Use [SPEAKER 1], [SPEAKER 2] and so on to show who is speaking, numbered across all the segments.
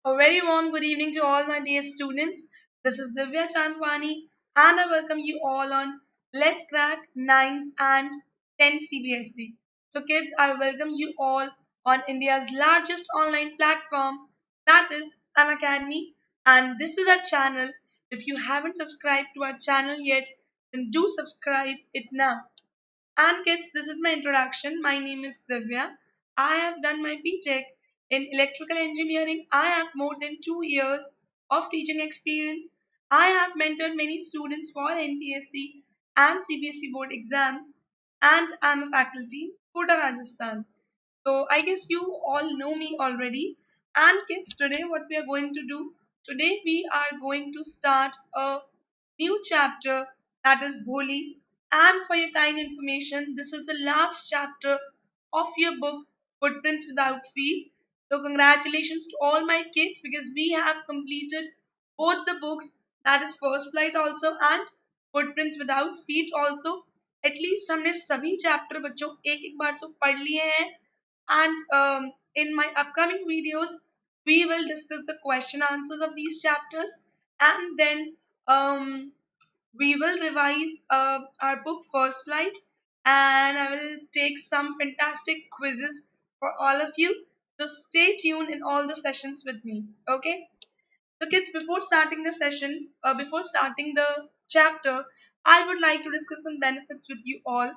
[SPEAKER 1] A very warm good evening to all my dear students. This is Divya Chandwani and I welcome you all on Let's Crack 9th and 10th CBSE. So kids, I welcome you all on India's largest online platform, that is An Academy, and this is our channel. If you haven't subscribed to our channel yet, then do subscribe it now. And kids, this is my introduction. My name is Divya. I have done my BTech in electrical engineering. I have more than 2 years of teaching experience. I have mentored many students for NTSC and CBSE board exams, and I'm a faculty in Kota, Rajasthan. So I guess you all know me already. And kids, today what we are going to do? Today we are going to start a new chapter, that is Bholi. And for your kind information, this is the last chapter of your book Footprints Without Feet. So congratulations to all my kids because we have completed both the books, that is First Flight also and Footprints Without Feet also. At least हमने सभी chapter बच्चों एक एक बार तो पढ़ लिए हैं and in my upcoming videos we will discuss the question answers of these chapters, and then we will revise our book First Flight, and I will take some fantastic quizzes for all of you. So stay tuned in all the sessions with me. Okay, so kids, before starting the session, before starting the chapter, I would like to discuss some benefits with you all.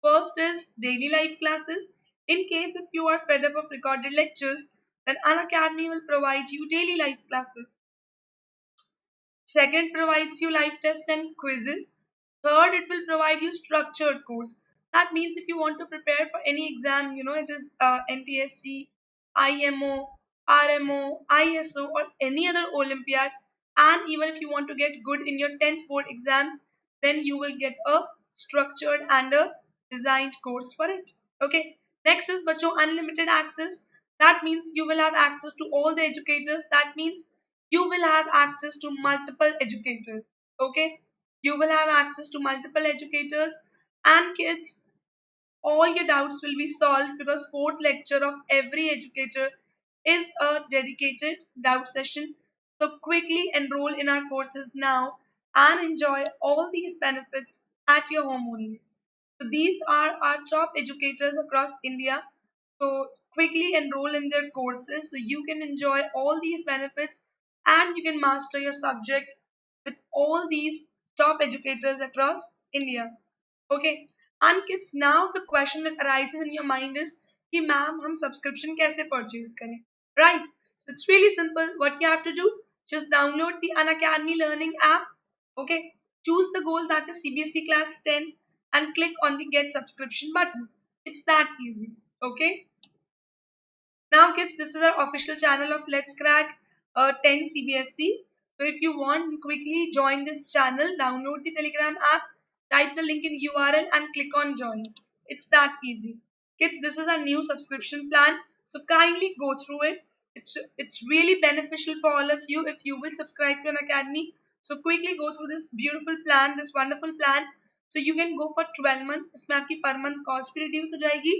[SPEAKER 1] First is daily life classes. In case if you are fed up of recorded lectures, then Unacademy will provide you daily life classes. Second, provides you live tests and quizzes. Third, it will provide you structured course. That means if you want to prepare for any exam, it is NTSC, IMO, RMO, ISO, or any other Olympiad, and even if you want to get good in your 10th board exams, then you will get a structured and a designed course for it. Okay. Next is Bacho unlimited access. That means you will have access to all the educators. That means you will have access to multiple educators. Okay, you will have access to multiple educators, and kids, all your doubts will be solved because fourth lecture of every educator is a dedicated doubt session. So quickly enroll in our courses now and enjoy all these benefits at your home only. So these are our top educators across India. So quickly enroll in their courses so you can enjoy all these benefits and you can master your subject with all these top educators across India. Okay. And kids, now the question that arises in your mind is कि ma'am हम subscription कैसे purchase करें? Right. So it's really simple. What you have to do, just download the Unacademy Learning app. Okay. Choose the goal, that is CBSE class 10, and click on the get subscription button. It's that easy. Okay. Now kids, this is our official channel of Let's Crack 10 CBSE. So if you want, quickly join this channel, download the Telegram app, type the link in URL and click on join. It's that easy. Kids, this is our new subscription plan. So kindly go through it. It's really beneficial for all of you if you will subscribe to an academy. So quickly go through this beautiful plan, this wonderful plan. So you can go for 12 months. इसमें आपकी per month cost भी reduce हो जाएगी.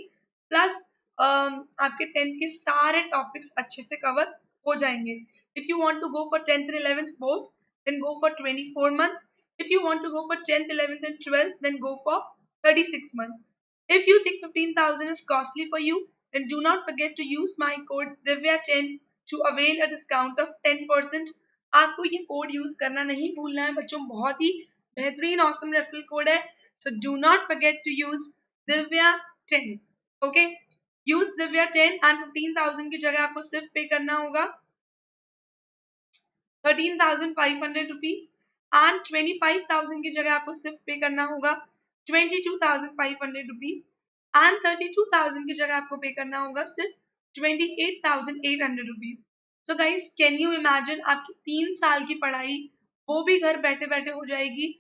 [SPEAKER 1] Plus आपके 10th के सारे topics अच्छे से कवर हो जाएंगे. If you want to go for 10th and 11th both, then go for 24 months. If you want to go for 10th, 11th and 12th, then go for 36 months. If you think 15,000 is costly for you, then do not forget to use my code Divya10 to avail a discount of 10%. आपको ये code use करना नहीं भूलना है बच्चों, बहुत ही बेहतरीन awesome referral code है. So do not forget to use Divya10. Okay. Use Divya 10 and 15,000 की जगह आपको सिर्फ पे करना होगा 13,500 रुपीज, एंड 25,000 की जगह आपको सिर्फ पे करना होगा 22,500 रुपीज, एंड 32,000 की जगह आपको पे करना होगा सिर्फ 28,800 rupees. So guys, can you imagine आपकी 3 साल की पढ़ाई वो भी घर बैठे बैठे हो जाएगी,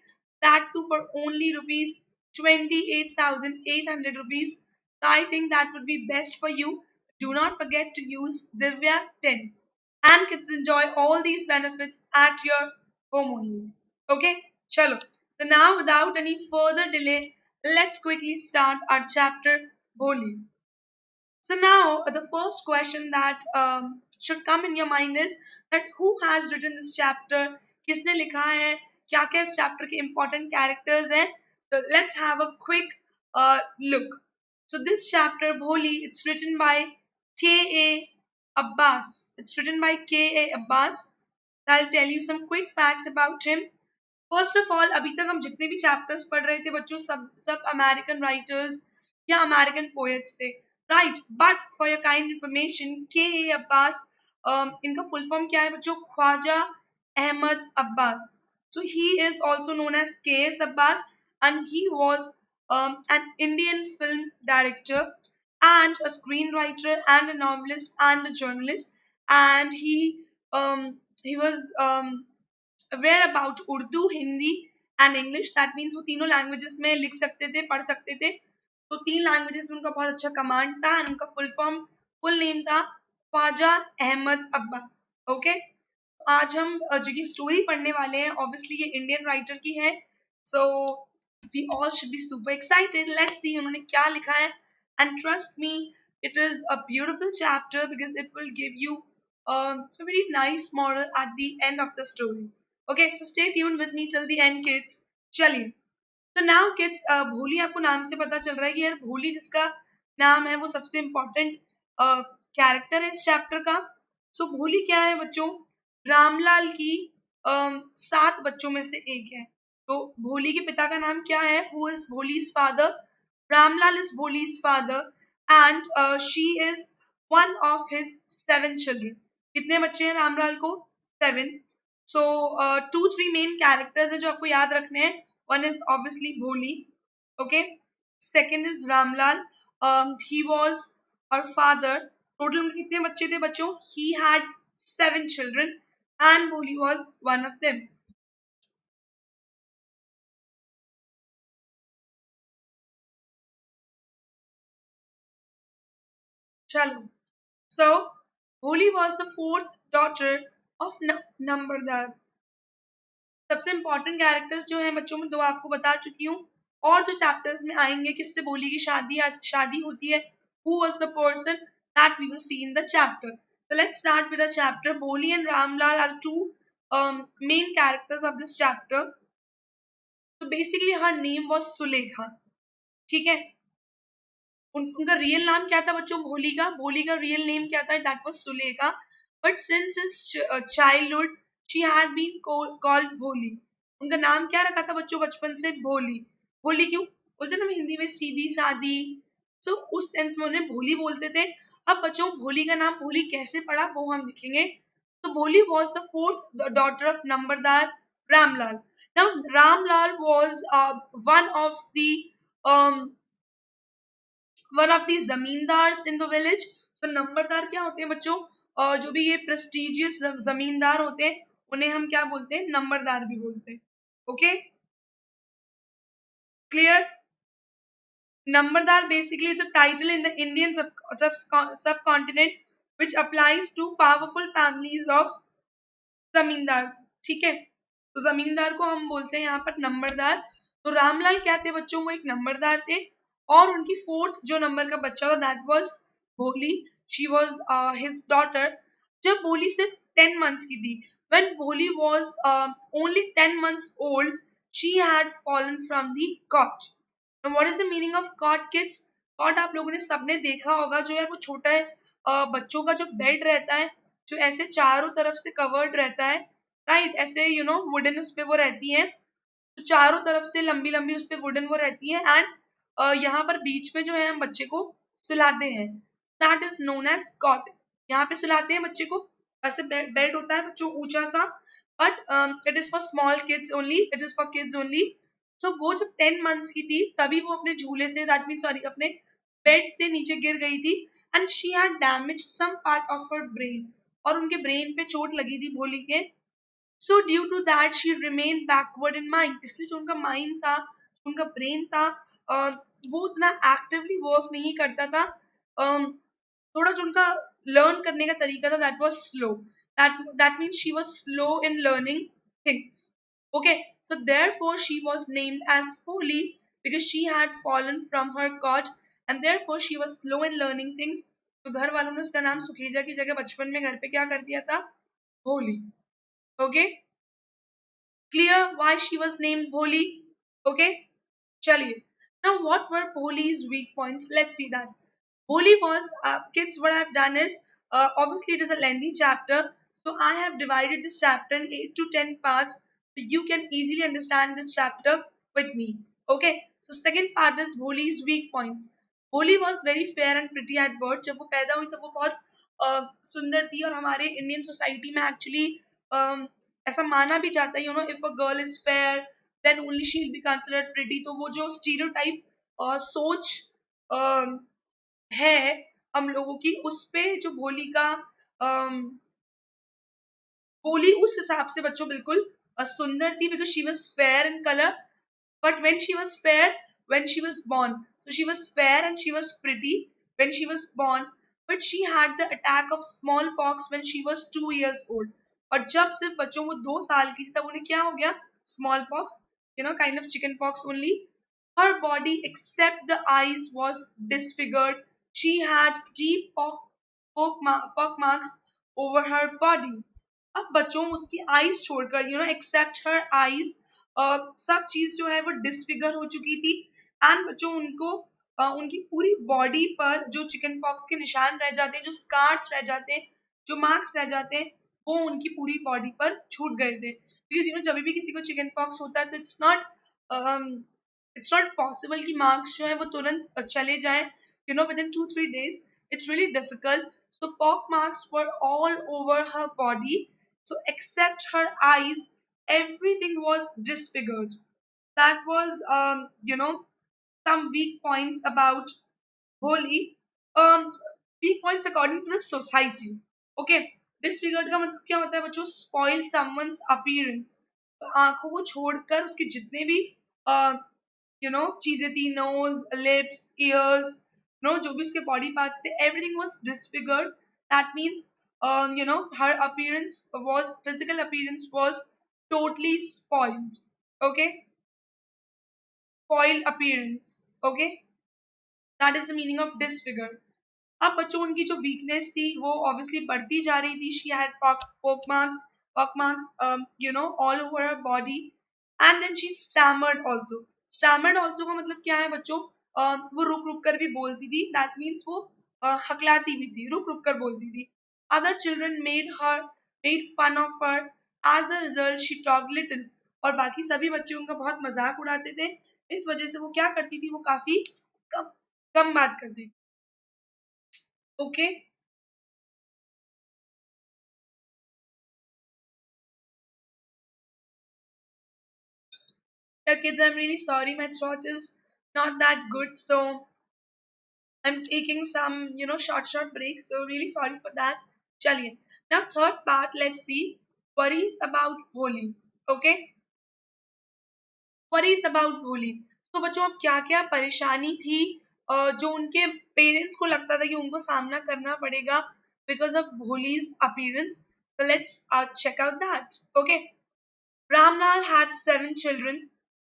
[SPEAKER 1] that too for only rupees 28,800 rupees. So I think that would be best for you. Do not forget to use Divya 10 and kids enjoy all these benefits at your home only. Okay, chalo. So now without any further delay, let's quickly start our chapter Boli. So now the first question that should come in your mind is that who has written this chapter, किसने लिखा है, क्या क्या इस chapter के important characters हैं. So let's have a quick look. So this chapter, Bholi, it's written by K.A. Abbas. It's written by K.A. Abbas. I'll tell you some quick facts about him. First of all, अभी तक हम जितने भी chapters पढ़ रहे थे बच्चों, सब सब अमेरिकन राइटर्स या अमेरिकन पोएट्स थे, right. But for your kind information, K A Abbas, इनका फुल फॉर्म क्या है बच्चों? Khwaja Ahmad Abbas. So he is also known as K S Abbas and he was an Indian film director and a screenwriter and a novelist and a journalist, and he was aware about Urdu, Hindi and English. That means वो तीनों languages में लिख सकते थे, पढ़ सकते थे. तो तीन लैंग्वेजेस में उनका बहुत अच्छा कमांड था. एंड उनका फुल नेम था ख्वाजा अहमद अब्बास. ओके, आज हम जो ये स्टोरी पढ़ने वाले हैं, ऑब्वियसली ये इंडियन राइटर की है. So we all should be super excited. Let's see उन्होंने क्या लिखा है. And trust me, it is a beautiful chapter because it will give you a very nice moral at the end of the story. Okay, so stay tuned with me till the end, kids. चलिए. So now, kids, भोली आपको नाम से पता चल रहा है कि यार भोली जिसका नाम है वो सबसे इम्पोर्टेंट कैरेक्टर है इस चैप्टर का. सो भोली क्या है बच्चों? रामलाल की 7 बच्चों में से एक है. तो भोली के पिता का नाम क्या है? Who is Bholi's father? Ramlal is Bholi's father, and she is one of his 7 children. कितने बच्चे हैं रामलाल को? 7. So 2-3 main characters है जो आपको याद रखने हैं. One is obviously Bholi. Okay. Second is Ramlal. He was her father. Total उनके कितने बच्चे थे बच्चों? He had 7 children, and Bholi was one of them. चलो. So Bholi was the 4th daughter of Nambardar. सबसे इंपॉर्टेंट कैरेक्टर्स जो हैं बच्चों में 2 आपको बता चुकी हूँ, और जो चैप्टर्स में आएंगे किससे भोली की शादी होती है, who was the person, that we will see in the chapter. So let's start with the chapter. Bholi and Ramlal are 2 main characters of this chapter. So basically her name was Sulekha. ठीक है. उनका real नाम क्या था बच्चों? भोली का real name क्या था? That was Sulekha. But since his childhood she had been called Bholi. उनका नाम क्या रखा था बच्चों बचपन से? भोली. भोली क्यों बोलते ना हिंदी में? सीधी सादी. सो उस सेंस में उन्हें भोली बोलते थे. अब बच्चों भोली का नाम भोली कैसे पड़ा वो हम लिखेंगे. तो Bholi was the 4th daughter of numberdar Ramlal. Now Ramlal was one of the zamindars in the village. So numberdar क्या होते हैं बच्चों? जो भी ये प्रेस्टिजियस जमींदार होते हैं उन्हें हम क्या बोलते हैं? नंबरदार भी बोलते हैं. Okay, clear. Nambardar basically is a title in the Indian subcontinent which applies to powerful families of zamindars. ठीक है, तो जमींदार को हम बोलते हैं यहाँ पर नंबरदार. तो रामलाल क्या थे बच्चों? वो एक नंबरदार थे, और उनकी 4th जो नंबर का बच्चा था दैट वाज भोली. She was his daughter. जब भोली सिर्फ 10 months की थी, when Bholi was only 10 months old, she had fallen from the cot. Now what is the meaning of cot, kids? cot आप लोगों ने सबने देखा होगा, जो है वो छोटा है बच्चों का जो बेड रहता है, जो ऐसे चारों तरफ से कवर्ड रहता है, राइट. ऐसे वुडन उस पे वो रहती है, तो चारों तरफ से लंबी लंबी उस पे वुडन वो रहती है. एंड यहाँ पर बीच में जो है हम बच्चे को सुलाते हैं. That is known as cot. यहाँ पे सुलाते हैं बच्चे को. ऐसे बेड होता है बच्चों ऊंचा सा, but it is for small kids only. It is for kids only. So वो जब 10 months की थी तभी वो अपने झूले से, दैट मीन सॉरी, अपने बेड से नीचे गिर गई थी. And she had damaged some part of her brain. और उनके ब्रेन पे चोट लगी थी भोली के. So due to that she remain backward in mind. इसलिए जो उनका माइंड था, उनका ब्रेन था, वो उतना एक्टिवली वर्क नहीं करता था. थोड़ा जो उनका लर्न करने का तरीका था that was slow. That means she was slow in learning things. Okay, so therefore she was named as Holy because she had fallen from her cot, and therefore she was slow in learning things. तो घर वालों ने उसका नाम सुखीजा की जगह बचपन में घर पे क्या कर दिया था, भोली. Okay, clear why she was named भोली. ओके, चलिए. Now what were Bholi's weak points? Let's see that. Bholi was, kids, what I've done is, obviously it is a lengthy chapter, so I have divided this chapter in 8 to 10 parts so you can easily understand this chapter with me. Okay, so second part is Bholi's weak points. Bholi was very fair and pretty at birth. जब वो पैदा हुई तब वो बहुत सुंदर थी और हमारे इंडियन सोसाइटी में एक्चुअली ऐसा माना भी जाता है, if a girl is fair then only she will be considered pretty. तो वो जो स्टीरियोटाइप सोच है हम लोगों की, उस पे जो भोली का भोली उस हिसाब से बच्चों बिल्कुल सुंदर थी, because she was fair in colour. But when she was fair, when she was born, so she was fair and she was pretty when she was born, but she had the attack of smallpox when she was 2 years old. और जब सिर्फ बच्चों को 2 साल की थी तब उन्हें क्या हो गया, smallpox, kind of chicken pox only. Her body except the eyes was disfigured. She had deep pock marks over her body. अब बच्चों उसकी आईज छोड़कर, एक्सेप्ट हर आईज, सब चीज जो है वो डिसफिगर हो चुकी थी. एंड बच्चों उनको उनकी पूरी बॉडी पर जो चिकन पॉक्स के निशान रह जाते हैं, जो स्कार्स रह जाते हैं, जो मार्क्स रह जाते हैं, वो उनकी पूरी बॉडी पर छूट गए थे. बिकॉज जब भी किसी को चिकन पॉक्स होता है तो इट्स नॉट पॉसिबल कि मार्क्स जो है वो तुरंत चले जाएं, with in 2-3 days. It's really difficult. So pock marks were all over her body. So except her eyes, everything was disfigured. That was, some weak points about Holi. Um, weak points according to the society. Okay, disfigured का मतलब क्या होता है बच्चों, spoil someone's appearance. तो आंखों को छोड़कर उसके जितने भी चीजें थी, nose, lips, ears, जो भी उसके body parts थे, everything was disfigured. That means, her appearance was, physical appearance was totally spoiled. Okay, spoiled appearance. Okay, that is the meaning of disfigured. अब बच्चों उनकी जो वीकनेस थी वो ऑब्वियसली बढ़ती जा रही थी. She had pock marks all over her body. And then she stammered also का मतलब क्या है बच्चों, वो रुक रुक कर भी बोलती थी. दैट मीन्स वो हकलाती भी थी, रुक रुक कर बोलती थी. Other children made fun of her. As a result she talk little. और बाकी सभी बच्चे उनका बहुत मजाक उड़ाते थे. इस वजह से वो क्या करती थी, वो काफी कम कम बात करती थी. Okay. Yeah, kids, I'm really sorry. My throat is not that good, so I'm taking some, short breaks. So really sorry for that. Chaliye. Now, third part, let's see worries about Holi. Okay, worries about Holi. तो बच्चों अब क्या क्या परेशानी थी जो उनके parents को लगता था कि उनको सामना करना पड़ेगा because of Holi's appearance. So let's check out that. Okay. Ramlal had 7 children.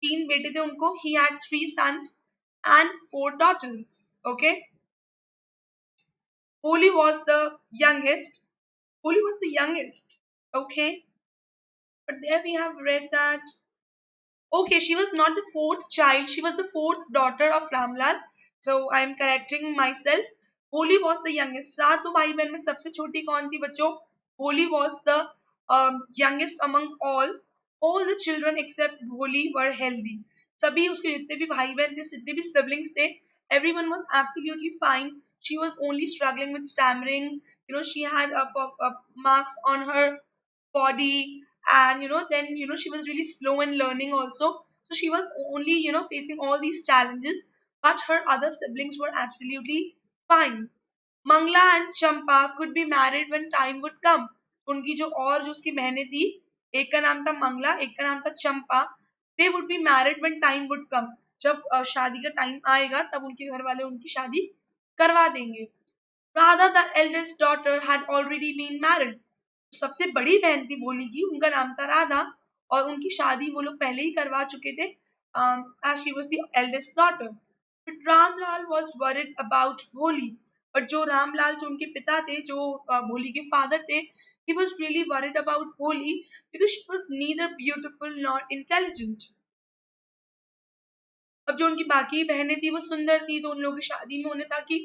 [SPEAKER 1] तीन बेटे थे उनको. He had 3 sons and 4 daughters. Okay. Holi was the youngest. Holi was the youngest. Okay. But there we have read that. Okay, she was not the fourth child. She was the fourth daughter of Ramlal. So I am correcting myself. Holi was the youngest. सातों भाई बहन में सबसे छोटी कौन थी बच्चों? Holi was the youngest among all. All the children except Holi were healthy. सभी उसके जितने भी भाई बहन थे, जितने भी siblings थे, everyone was absolutely fine. She was only struggling with stammering. She had marks on her body, and then she was really slow in learning also. So she was only facing all these challenges, but her other siblings were absolutely fine. Mangla and Champa could be married when time would come. उनकी जो उसकी बहनें थी, एक का नाम था मंगला, एक का नाम था चंपा. They would be married when time would come. जब शादी का टाइम आएगा तब उनके घर वाले उनकी शादी करवा देंगे. Radha, the eldest daughter, had already been married. सबसे बड़ी बहन थी भोली की, उनका नाम था राधा, और उनकी शादी वो लोग पहले ही करवा चुके थे, as she was the eldest daughter. But Ramlal was worried about Bholi. और जो रामलाल जो उनके पिता थे, जो भोली के फादर थे, he was really worried about Bholi because she was neither beautiful nor intelligent. अब जो उनकी बाकी बहनें थी वो सुंदर थी, तो उन लोगों की शादी में उन्हें था कि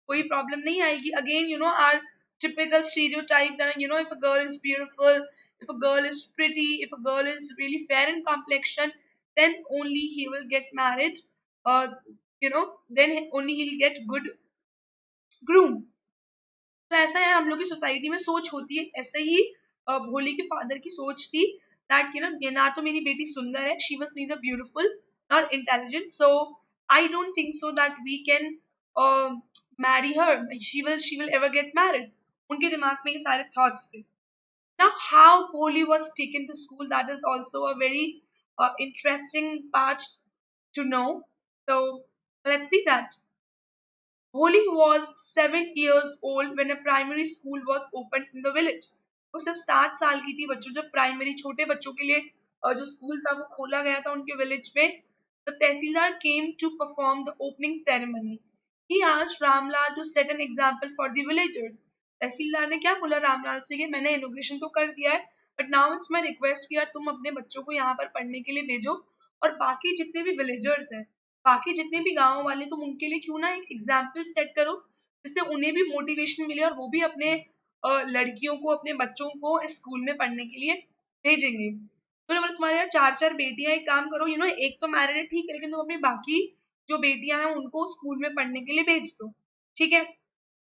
[SPEAKER 1] कोई प्रॉब्लम नहीं आएगी. Again are typical stereotype that if a girl is beautiful, if a girl is pretty, if a girl is really fair in complexion, then only he will get married. uh, then only he'll get good groom. तो ऐसा है, हम लोग की society में सोच होती है. ऐसे ही भोली के फादर की सोच थी दैट ये ना तो मेरी बेटी सुंदर है, she was neither beautiful not intelligent, so I don't think so that we can marry her, she will ever get married. उनके दिमाग में ये सारे थॉट्स थे. Now, how Poli was taken to school, that is also a very interesting part to know. So, let's see that. Holly was 7 years old when a primary school was opened in the village. वो सिर्फ 7 साल की थी बच्चों, जब primary छोटे बच्चों के लिए जो स्कूल था वो खोला गया था उनके विलेज में. The Tehsildar came to perform the opening ceremony. He asked Ramlal to set an example for the villagers. तहसीलदार ने क्या बोला रामलाल से कि मैंने इनोग्रेशन तो कर दिया है, but now it's my request कि यार तुम अपने बच्चों को यहाँ पर पढ़ने के लिए भेजो, और बाकी जितने भी विलेजर्स हैं, बाकी जितने भी गांव वाले, तुम उनके लिए क्यों ना एक एग्जाम्पल सेट करो, जिससे उन्हें भी मोटिवेशन मिले और वो भी अपने लड़कियों को, अपने बच्चों को इस स्कूल में पढ़ने के लिए भेजेंगे. तो बोले तुम्हारे यार 4 4 बेटियां, एक काम करो, एक तो मैरिड है ठीक है, लेकिन तुम अपनी बाकी जो बेटियां हैं उनको स्कूल में पढ़ने के लिए भेज दो. ठीक है.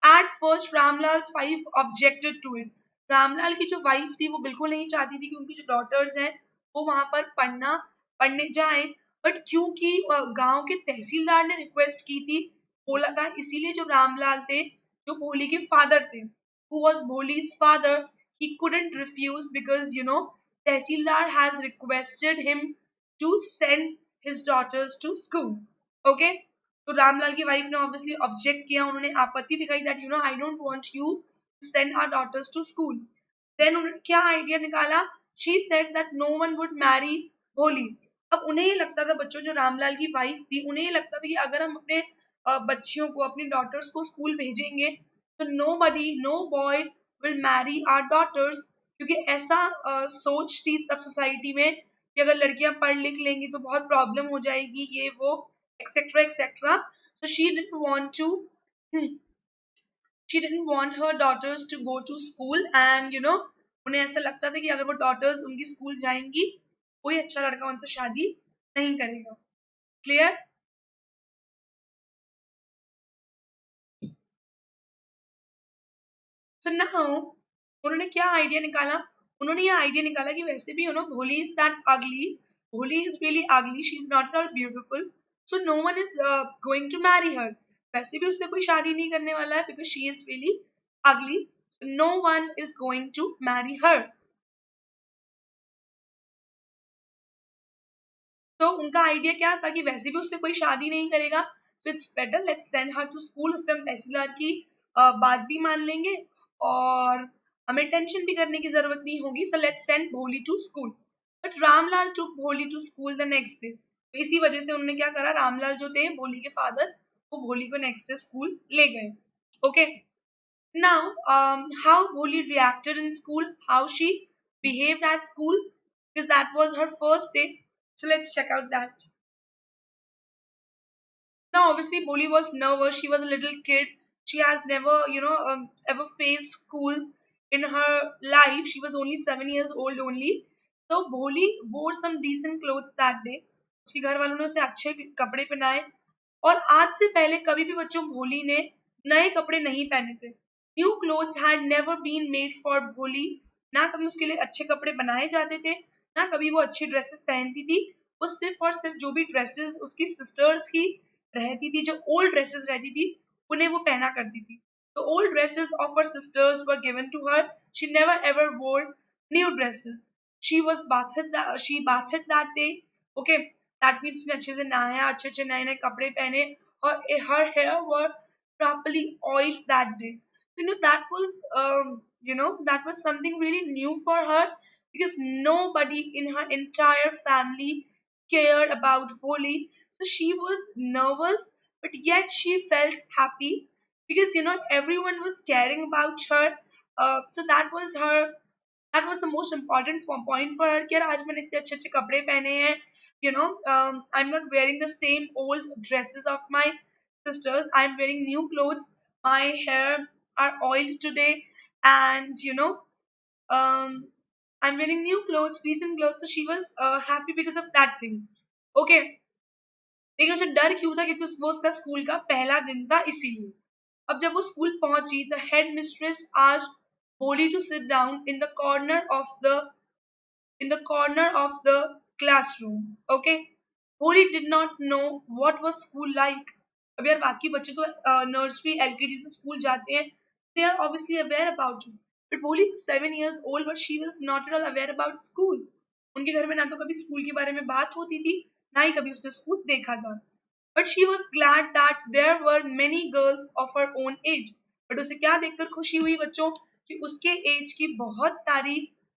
[SPEAKER 1] At first Ramlal wife objected to it. Ramlal की जो वाइफ थी वो बिल्कुल नहीं चाहती थी कि उनकी जो डॉटर्स हैं वो वहां पर पढ़ने जाएं. बट क्योंकि गांव के तहसीलदार ने रिक्वेस्ट की थी, बोला था, इसीलिए जो रामलाल थे, जो भोली के फादर थे, who was Bholi's father, he couldn't refuse because Tehsildar has requested him to send his daughters to school. Okay. तो रामलाल की वाइफ ने ऑब्वियसली ऑब्जेक्ट किया, उन्होंने आपत्ति दिखाई that I don't want you to send our daughters to school. Then उन्होंने क्या idea निकाला, she said that no one would marry Bholi. अब उन्हें ये लगता था, बच्चों जो रामलाल की वाइफ थी, उन्हें ये लगता था कि अगर हम अपने बच्चियों को, अपनी डॉटर्स को स्कूल भेजेंगे, तो no boy will marry our daughters. क्योंकि ऐसा सोच थी तब सोसाइटी में कि अगर लड़कियां पढ़ लिख लेंगी तो बहुत प्रॉब्लम हो जाएगी, ये वो etcetera etcetera. So she didn't want her daughters to go to school, and उन्हें ऐसा लगता था कि अगर वो daughters उनकी स्कूल जाएंगी, कोई अच्छा लड़का उनसे शादी नहीं करेगा. क्लियर. सो नाउ उन्होंने क्या आइडिया निकाला, उन्होंने ये आइडिया निकाला कि वैसे भी भोली is that ugly, Bholi is really ugly, she is not all beautiful, so no one is going to marry her. वैसे भी उससे कोई शादी नहीं करने वाला है because she is really ugly, so no one is going to marry her. तो उनका आइडिया क्या था कि वैसे भी उससे कोई शादी नहीं करेगा, so it's better let's send her to school. उससे हम तहसीलदार की बात भी मान लेंगे और हमें टेंशन भी करने की जरूरत नहीं होगी. so let's send भोली to school. but Ramlal took भोली to school the next day. तो इसी वजह से उन्होंने क्या करा, रामलाल जो थे भोली के फादर, वो भोली को नेक्स्ट डे स्कूल ले गए. Okay. Now, how Bholi reacted in school, how she behaved at school, because that was her first day. So let's check out that. Now, obviously, Bholi was nervous. She was a little kid. She has never, ever faced school in her life. She was only 7 years old only. So Bholi wore some decent clothes that day. उसके घर वालों ने उसे अच्छे कपड़े पहनाए, और आज से पहले कभी भी बच्चों भोली ने नए कपड़े नहीं पहने थे. New clothes had never been made for Bholi. ना कभी उसके लिए अच्छे कपड़े बनाए जाते थे, ना कभी वो अच्छी ड्रेसेस पहनती थी. वो सिर्फ और सिर्फ जो भी ड्रेसेस उसकी सिस्टर्स की रहती थी, जो ओल्ड ड्रेसेस रहती थी, उन्हें वो पहना करती थी. तो old dresses of her sisters were given to her. She never ever wore new dresses. She bathed that day. Okay, that means उसने अच्छे से नहाया, अच्छे अच्छे नए नए कपड़े पहने, और her hair were properly oiled that day. So, that was something really new for her, because nobody in her entire family cared about Boli. So she was nervous, but yet she felt happy because everyone was caring about her. So that was the most important point for her कि यार आज मैंने इतने अच्छे अच्छे कपड़े पहने हैं. I'm not wearing the same old dresses of my sisters. I'm wearing new clothes. My hair are oiled today, and um, I'm wearing new clothes, decent clothes. So she was happy because of that thing. Okay. लेकिन उसे डर क्यों था, क्योंकि वो उसका school का पहला दिन था इसीलिए. अब जब वो स्कूल पहुंची, the headmistress asked Bholi to sit down in the corner of the classroom. Okay, Holly did not know what was school like. अब यार बाकी बच्चे तो नर्सरी एलकेजी से स्कूल जाते हैं. They are obviously aware about it. But Holly was 7 years old, but she was not at all aware about school. उनके घर में ना तो कभी स्कूल के बारे में बात होती थी, ना ही कभी उसने स्कूल देखा था. But she was glad that there were many girls of her own age. But उसे क्या देखकर खुशी हुई बच्चों, कि उसके एज की बहुत सारी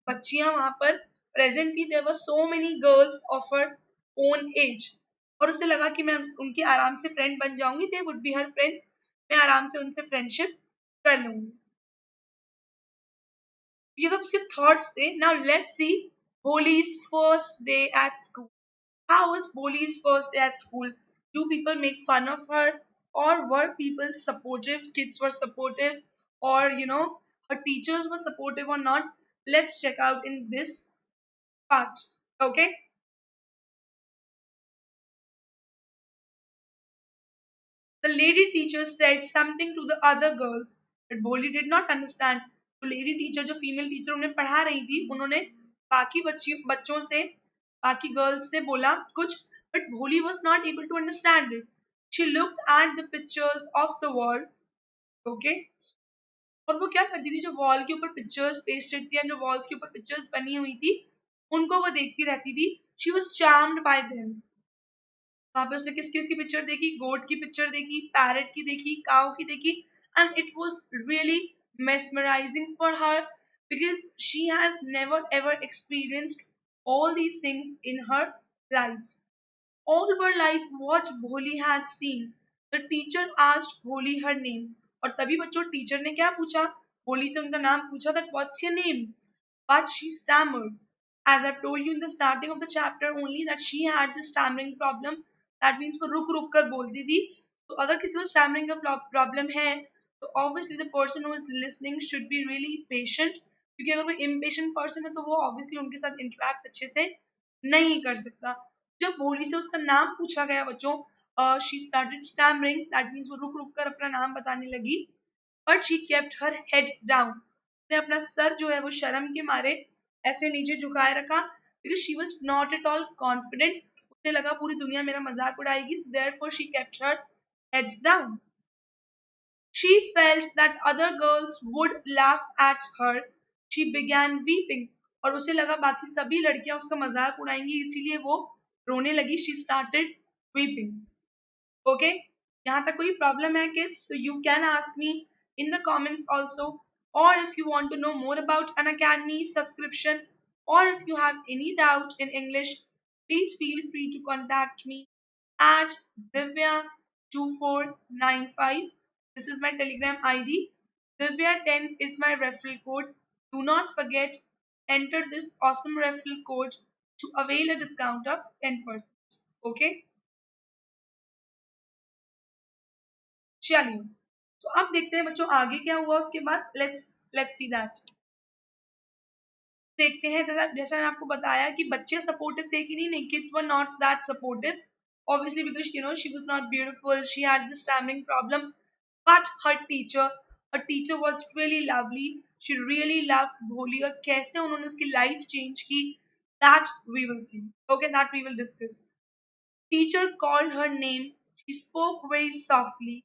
[SPEAKER 1] बच्चियां वहां पर प्रेजेंट थी. There were so many girls of her own age. और उसे लगा कि मैं उनकी आराम से फ्रेंड बन जाऊंगी. They would be her friends. मैं आराम से उनसे फ्रेंडशिप कर लूंगी. ये सब उसके थॉट्स थे. Now let's see Holis first day at school. How was Poli's first day at school? Do people make fun of her? Or were people supportive? Kids were supportive? Or, her teachers were supportive or not? Let's check out in this part. Okay? The lady teacher said something to the other girls, but Boli did not understand. तो lady teacher जो female teacher उन्हें पढ़ा रही थी, उन्होंने बाकी बच्चों से, बाकी girls से बोला कुछ, but Boli was not able to understand it. She looked at the pictures of the wall. Okay? और वो क्या करती थी, जो वॉल के ऊपर पिक्चर्स पेस्टेड थी, जो वॉल्स के ऊपर पिक्चर्स बनी हुई थी, उनको वो देखती रहती थी. She was charmed bye them. वहां पे उसने किस किस की पिक्चर देखी, गोट की पिक्चर देखी, पैरट की देखी, काउ की देखी. And it was really mesmerizing for her because she has never ever experienced all these things in her life. All were like what Bholi had seen. The teacher asked Bholi her name. और तभी बच्चों teacher ने क्या पूछा, भोली से उनका नाम पूछा, that what's your name. But she stammered. As I've told you in the starting of the chapter only that she had this stammering problem. That means वो रुक रुक कर बोलती थी. तो अगर किसी को stammering का problem है, तो obviously the person who is listening should be really patient. क्योंकि अगर वो impatient person है, तो वो obviously उनके साथ interact अच्छे से नहीं कर सकता. जब भोली से उसका नाम पूछा गया बच्चों, she started stammering. That means वो रुक रुक कर अपना नाम बताने लगी. But she kept her head down. उसने अपना सर जो है वो शर्म के मारे ऐसे नीचे झुकाए रखा, because she was not at all confident. उसे लगा पूरी दुनिया मेरा मजाक उड़ाएगी. So therefore she kept her head down. She felt that other girls would laugh at her. She began weeping. और उसे लगा बाकी सभी लड़कियां उसका मजाक उड़ाएंगी, इसीलिए वो रोने लगी. She started weeping. Okay? यहाँ तक कोई problem है kids? So you can ask me in the comments also. Or if you want to know more about an academy subscription, or if you have any doubt in English, please feel free to contact me at Divya2495. This is my Telegram ID. Divya10 is my referral code. Do not forget, enter this awesome referral code to avail a discount of 10%. Okay? चलिए, तो अब देखते हैं बच्चों आगे क्या हुआ उसके बाद. Let's see that. देखते हैं, जैसा जैसा मैंने आपको बताया कि बच्चे सपोर्टिव थे कि नहीं. Kids were not that supportive, obviously because she was not beautiful, she had this stammering problem. But her teacher was really lovely. She really loved Bholi. और कैसे उन्होंने उसकी लाइफ चेंज की, that we will see. Okay, that we will discuss. Teacher called her name. She spoke very softly.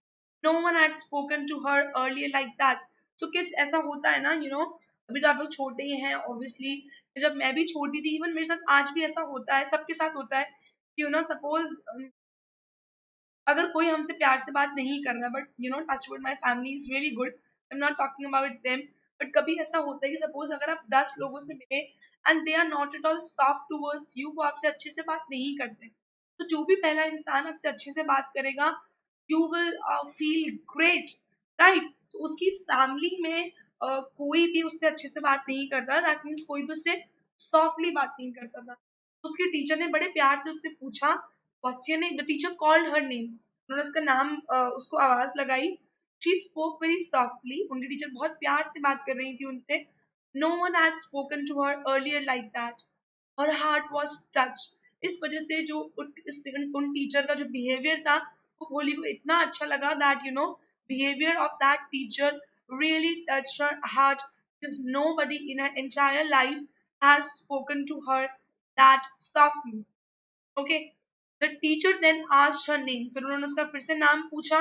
[SPEAKER 1] No one had spoken to her earlier like that. So kids, ऐसा होता है ना, अभी तो आप लोग छोटे ही हैं obviously. जब मैं भी छोटी थी, इवन मेरे साथ आज भी ऐसा होता है, सबके साथ होता है कि सपोज अगर कोई हमसे प्यार से बात नहीं कर रहा, but touch wood my family is really good, I am not talking about them. But कभी ऐसा होता है कि सपोज अगर आप 10 लोगों से मिले and they are not at all soft towards you, वो आपसे अच्छे से बात नहीं करते, तो जो भी पहला इंसान आपसे अच्छे से बात करेगा, you will feel great right. तो उसकी फैमिली में कोई भी उससे अच्छे से बात नहीं करता, दैट मीन्स कोई भी उससे सॉफ्टली बात नहीं करता था। उसके टीचर ने बड़े प्यार से उससे पूछा what's your name, the teacher called her name, उन्होंने उसका नाम उसको आवाज लगाई। शी स्पोक वेरी सॉफ्टली, उनकी टीचर बहुत प्यार से बात कर रही थी उनसे। No one had spoken to her earlier like that, her heart was touched. इस वजह से जो उन टीचर का जो बिहेवियर था वो भोली को इतना अच्छा लगा that behavior of that teacher really touched her heart, because nobody in her entire life has spoken to her that softly. Okay, the teacher then asked her name, फिर उन्होंने उसका फिर से नाम पूछा।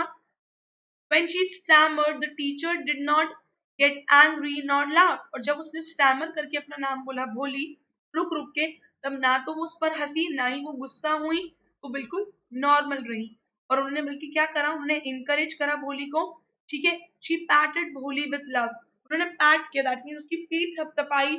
[SPEAKER 1] When she stammered, the teacher did not get angry nor laugh. और जब उसने स्टैमर करके अपना नाम बोला भोली, रुक रुक के, तब ना तो वो उस पर हंसी ना ही वो गुस्सा हुई, वो बिल्कुल नॉर्मल रही। और उन्होंने बल्कि क्या करा, उन्होंने इनकरेज करा भोली को। ठीक है, she patted Bholi with love, उन्होंने पैट किया, दैट मीन उसकी पीठ थपथपाई।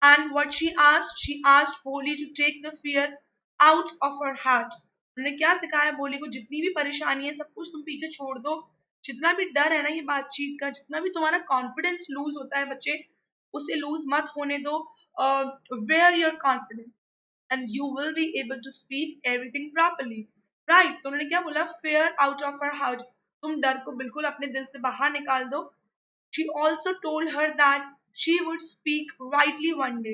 [SPEAKER 1] And what she asked Bholi to take the fear out of her heart. उन्होंने क्या सिखाया भोली को, जितनी भी परेशानी है सब कुछ तुम पीछे छोड़ दो, जितना भी डर है ना ये बातचीत का, जितना भी तुम्हारा कॉन्फिडेंस लूज होता है बच्चे, उसे लूज मत होने दो। Wear your confidence and you will be able to speak everything properly. Right, तो उन्होंने क्या बोला, fear out of her heart, तुम डर को बिल्कुल अपने दिल से बाहर निकाल दो। She also told her that she would speak rightly one day.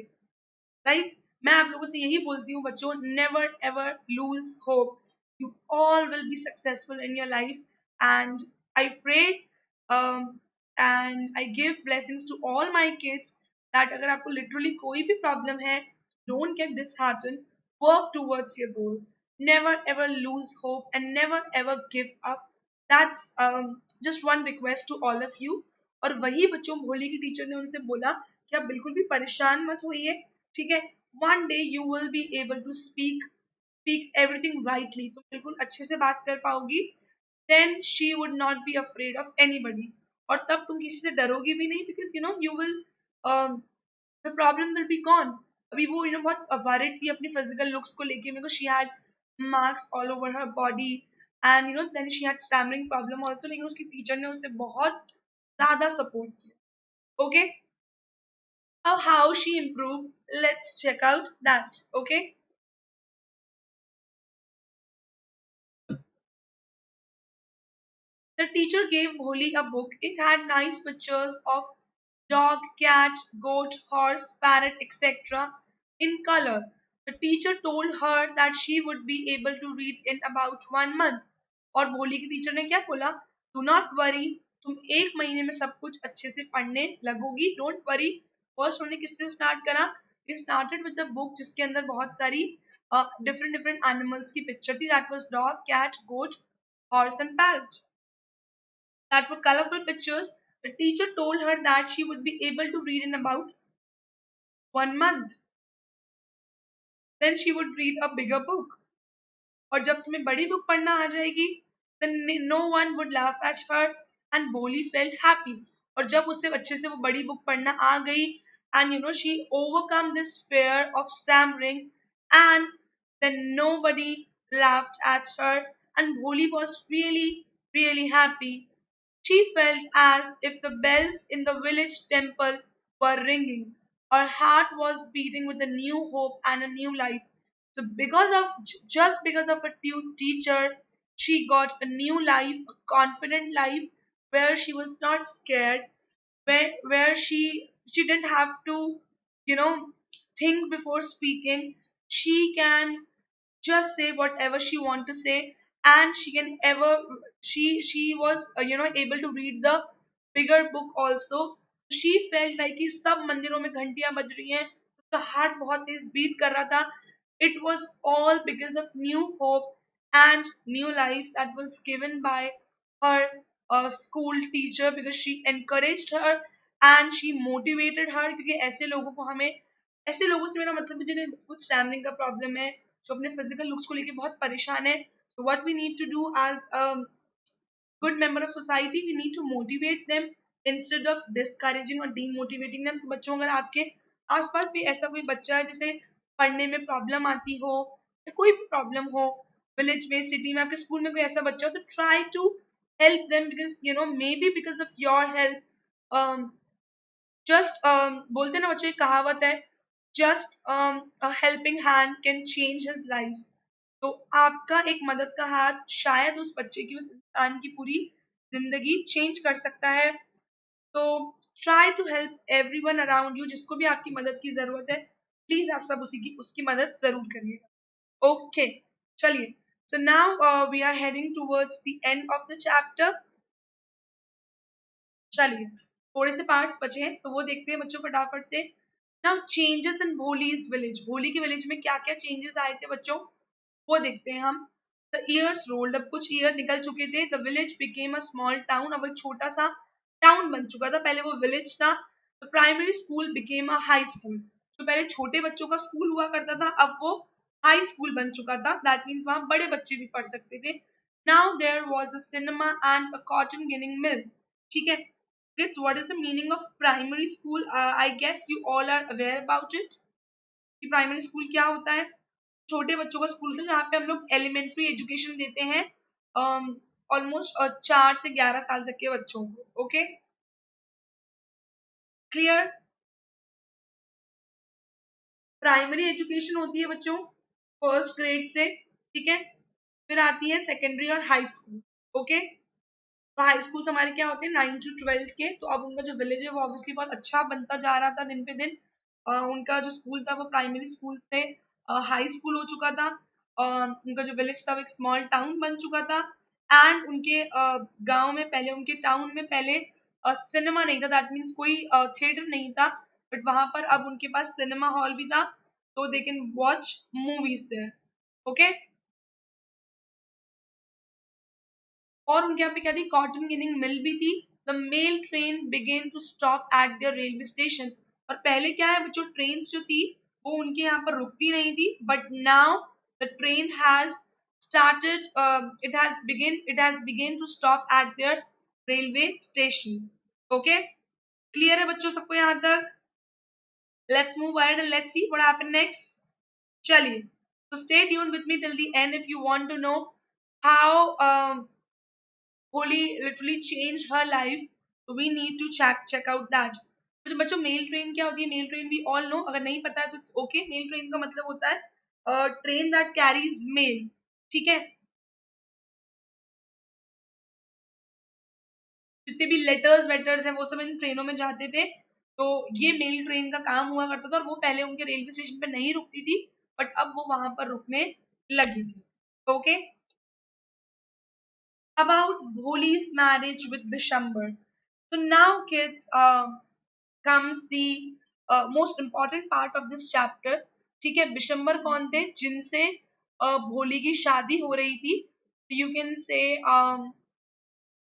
[SPEAKER 1] Right, मैं आप लोगों से यही बोलती हूँ बच्चों, never ever lose hope, you all will be successful in your life. And I pray and I give blessings to all my kids that अगर आपको लिटरली कोई भी प्रॉब्लम है, don't get disheartened, work towards your goal, never ever lose hope and never ever give up. That's just one request to all of you. और वही बच्चों भोली की टीचर ने उनसे बोला कि आप बिल्कुल भी परेशान मत होइए, ठीक है, one day you will be able to speak everything rightly, तुम बिल्कुल अच्छे से बात कर पाओगी। Then she would not be afraid of anybody, और तब तुम किसी से डरोगी भी नहीं, because you will the problem will be gone. अभी वो बहुत वरिड थी अपनी फिजिकल लुक्स को लेके, मेरे को she had marks all over her body and then she had stammering problem also, लेकिन उसकी टीचर ने उसे बहुत ज्यादा सपोर्ट किया। Okay, how she improved, let's check out that. Okay, the teacher gave Bholi a book. It had nice pictures of dog, cat, goat, horse, parrot, etc. in color. The teacher told her that she would be able to read in about 1 month. और भोली की teacher ने क्या बोला, do not worry, तुम 1 महीने में सब कुछ अच्छे से पढ़ने लगोगी, डोंट वरी। फर्स्ट उन्होंने किससे स्टार्ट करा, स्टार्टेड विद द बुक जिसके अंदर बहुत सारी डिफरेंट डिफरेंट एनिमल्स की पिक्चर थी, that was dog, cat, goat, horse and parrot, that were colorful pictures. The teacher told her that she would be able to read in about 1 month. Then she would read a bigger book. और जब तुम्हें बड़ी book पढ़ना आ जाएगी, then no one would laugh at her and Boli felt happy. और जब उससे अच्छे से वो बड़ी बुक पढ़ना आ गई, and she overcome this fear of stammering, and then nobody laughed at her and Boli was really really happy. She felt as if the bells in the village temple were ringing. Her heart was beating with a new hope and a new life. So just because of a teacher, she got a new life, a confident life where she was not scared, where she didn't have to, you know, think before speaking. She can just say whatever she want to say, and she was able to read the bigger book also. She felt like कि सब मंदिरों में घंटियां बज रही हैं, उसका heart बहुत तेज बीट कर रहा था। It was all because of new hope and new life that was given by her school teacher, because she encouraged her and she motivated her। क्योंकि ऐसे लोगों से मेरा मतलब है जिन्हें कुछ स्टैमरिंग का प्रॉब्लम है, जो अपने फिजिकल लुक्स को लेके बहुत परेशान है। So what we need to do as a good member of society, we need to motivate them instead of discouraging और डीमोटिवेटिंग देम। तो बच्चों, अगर आपके आसपास भी ऐसा कोई बच्चा है जिसे पढ़ने में प्रॉब्लम आती हो या कोई भी प्रॉब्लम हो, विलेज में, सिटी में, आपके स्कूल में कोई ऐसा बच्चा हो, तो try to help them, because maybe because of your help, um, just बोलते ना बच्चों, एक कहावत है, just a helping hand can change his life. तो आपका एक मदद का हाथ शायद उस बच्चे की, उस इंसान की पूरी जिंदगी चेंज कर सकता है. तो try to help everyone around you, जिसको भी आपकी मदद की जरूरत है, प्लीज आप सब उसकी मदद जरूर करिएगा. ओके, चलिए. So now we are heading towards the end of the chapter. चलिए, थोड़े से पार्ट्स बचे हैं तो वो देखते हैं बच्चों फटाफट से. Now changes in Bholi's village. भोली के विलेज में क्या क्या चेंजेस आए थे बच्चों, वो देखते हैं हम. The years rolled. अब कुछ ईयर निकल चुके थे. The village became a small town. अब एक छोटा सा टाउन बन चुका था, पहले वो विलेज था. The primary school became a high school. तो पहले छोटे बच्चों का स्कूल हुआ करता था, अब वो हाई स्कूल बन चुका था. दैट मीन्स वहां बड़े बच्चे भी पढ़ सकते थे. Now there was a cinema and a cotton ginning mill. ठीक है kids, what is the meaning of primary school? I guess you all are aware about it. कि प्राइमरी स्कूल क्या होता है. छोटे बच्चों का स्कूल होता है जहाँ पे हम लोग एलिमेंट्री एजुकेशन देते हैं ऑलमोस्ट 4 से 11 साल तक के बच्चों को. Okay, clear. प्राइमरी एजुकेशन होती है बच्चों फर्स्ट ग्रेड से. ठीक है, फिर आती है सेकेंडरी और हाई स्कूल. ओके, तो हाई स्कूल हमारे क्या होते हैं 9 to 12 के. तो अब उनका जो विलेज है वो ऑब्वियसली बहुत अच्छा बनता जा रहा था दिन पे दिन. उनका जो स्कूल था वो प्राइमरी स्कूल से हाई स्कूल हो चुका था. उनका जो विलेज था वो एक स्मॉल टाउन बन चुका था. एंड उनके गांव में पहले, उनके टाउन में पहले सिनेमा नहीं था. दैट मीन्स कोई थिएटर नहीं था, बट वहां पर अब उनके पास सिनेमा हॉल भी था, तो they can watch movies there. Okay, और उनके यहाँ पे क्या थी, कॉटन गिनिंग मिल भी थी. The mail train began to stop at the railway station. और पहले क्या है बच्चों, ट्रेन जो थी वो उनके यहाँ पर रुकती नहीं थी, but now the train has started it has begun to stop at their railway station. Okay, clear है बच्चों सबको यहाँ तक. Let's move ahead and let's see what happened next. चलिए, so stay tuned with me till the end if you want to know how Holly literally changed her life. So we need to check out that. तो बच्चों mail train क्या होती है, mail train we all know. अगर नहीं पता है तो इट्स ओके. मेल ट्रेन का मतलब होता है ट्रेन दैट कैरीज मेल. ठीक है, जितने भी लेटर्स वेटर्स हैं वो सब इन ट्रेनों में जाते थे. तो ये मेल ट्रेन का काम हुआ करता था, और वो पहले उनके रेलवे स्टेशन पे नहीं रुकती थी, बट अब वो वहां पर रुकने लगी थी. Okay, about Bholi's marriage with Bishambar. So now kids, comes the most important part of this chapter. ठीक है, बिशंबर कौन थे जिनसे भोली की शादी हो रही थी. You can say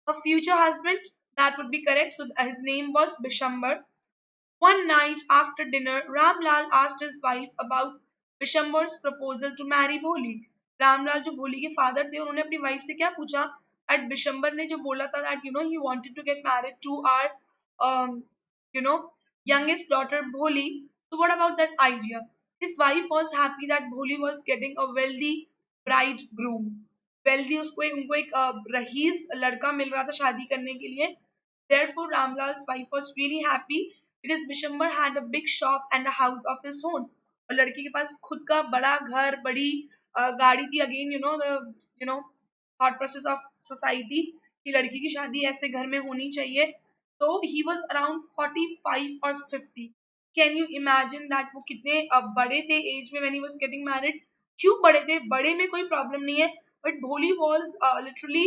[SPEAKER 1] a future husband, that would be correct. So his name was Bishambar. One night after dinner, Ramlal asked his wife about Bishambar's proposal to marry Bholi. Ramlal जो भोली के फादर थे, उन्होंने अपनी वाइफ से क्या पूछा, eight Bishambar ने जो बोला था that he wanted to get married to our you know youngest daughter Bholi. So what about that idea? His wife was happy that Bholi was getting a wealthy bridegroom. Wealthy उनको एक rice लड़का मिल रहा था शादी करने के लिए. Therefore Ramlal's wife was really happy because Bishambar had a big shop and a house of his own. और लड़की के पास खुद का बड़ा घर, बड़ी गाड़ी थी. Again the thought process of society कि लड़की की शादी ऐसे घर में होनी चाहिए. तो ही वॉज अराउंड 45 और 50. कैन यू इमेजिन दैट वो कितने बड़े थे एज में when he was getting married. क्यों बड़े थे, बड़े में कोई प्रॉब्लम नहीं है, बट भोली was literally